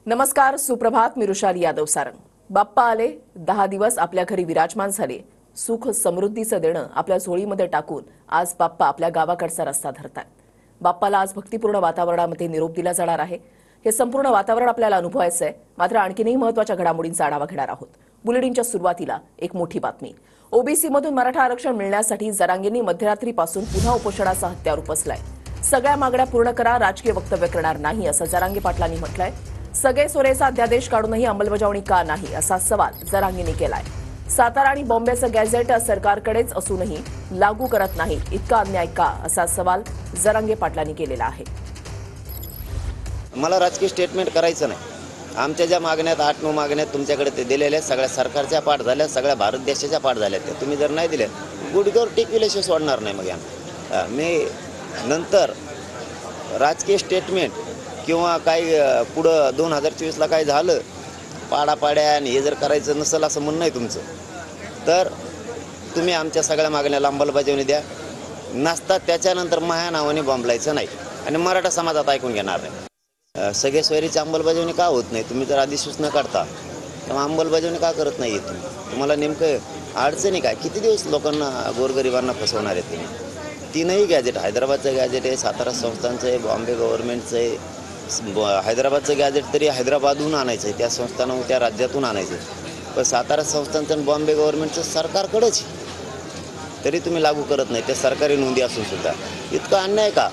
नमस्कार, सुप्रभात. मी ऋषाली यादव सारंग. बाप्पा आले, 10 दिवस आपल्या घरी विराजमान झाले. सुख समृद्धीचं देणं आपल्या झोळीमध्ये टाकून आज बाप्पा आपल्या गावाकडचा रस्ता धरतात. बाप्पाला आज भक्तिपूर्ण वातावरणामध्ये निरोप दिला जाणार आहे. हे संपूर्ण वातावरण आपल्याला अनुभवायचं आहे. मात्र आणखीनही महत्त्वाच्या घडामोडींचा आढावा घेणार आहोत. बुलेटिनच्या सुरुवातीला एक मोठी बातमी. ओबीसी मधून मराठा आरक्षण मिळण्यासाठी जरांगेंनी मध्यरात्रीपासून पुन्हा उपोषणाचा हत्यार उपसलाय. सगळ्या मागण्या पूर्ण करा, राजकीय वक्तव्य करणार नाही असं जरांगे पाटलांनी म्हटलंय. सगळे सोरेचा अध्यादेश काढूनही अंमलबजावणी का नाही असा सवाल जरांगेंनी केलाय. सातारा आणि बॉम्बेचं गॅझेट सरकारकडेच असूनही लागू करत नाही, इतका अन्याय का असा सवाल जरांगे पाटलांनी केलेला आहे. मला राजकीय स्टेटमेंट करायचं नाही. आमच्या ज्या मागण्यात 8-9 मागण्यात तुमच्याकडे ते दिलेल्या सगळ्या सरकारच्या पाठ झाल्या, सगळ्या भारत देशाच्या पाठ झाल्या. त्या तुम्ही जर नाही दिल्या गुडघ्यावर टेकविल्याशिवाय सोडणार नाही. मग मी नंतर राजकीय स्टेटमेंट किंवा काही पुढं 2024ला काय झालं पाड्या आणि हे जर करायचं नसेल असं म्हणणं आहे तुमचं, तर तुम्ही आमच्या सगळ्या मागण्याला अंमलबजावणी द्या. नसता त्याच्यानंतर माझ्या नावाने बॉम्बलायचं नाही आणि मराठा समाजात ऐकून घेणार नाही. सगळे सोयरीची अंमलबजावणी का होत नाही? तुम्ही जर अधिसूचना काढता तेव्हा अंमलबजावणी का करत नाही तुम्ही? तुम्हाला नेमकं अडचणी काय? किती दिवस लोकांना गोरगरिबांना फसवणार आहेत तुम्ही? 3ही गॅजेट, हैदराबादचं गॅजेट आहे, सातारा संस्थांचं आहे, बॉम्बे गव्हर्नमेंटचं आहे. हैदराबादचं गॅजेट तरी हैदराबादहून आणायचं आहे, त्या संस्थानं त्या राज्यातून आणायचं आहे. पण सातारा संस्थांचं आणि बॉम्बे गव्हर्नमेंटचं सरकारकडेच तरी तुम्ही लागू करत नाही. त्या सरकारी नोंदी असून सुद्धा इतका अन्याय का?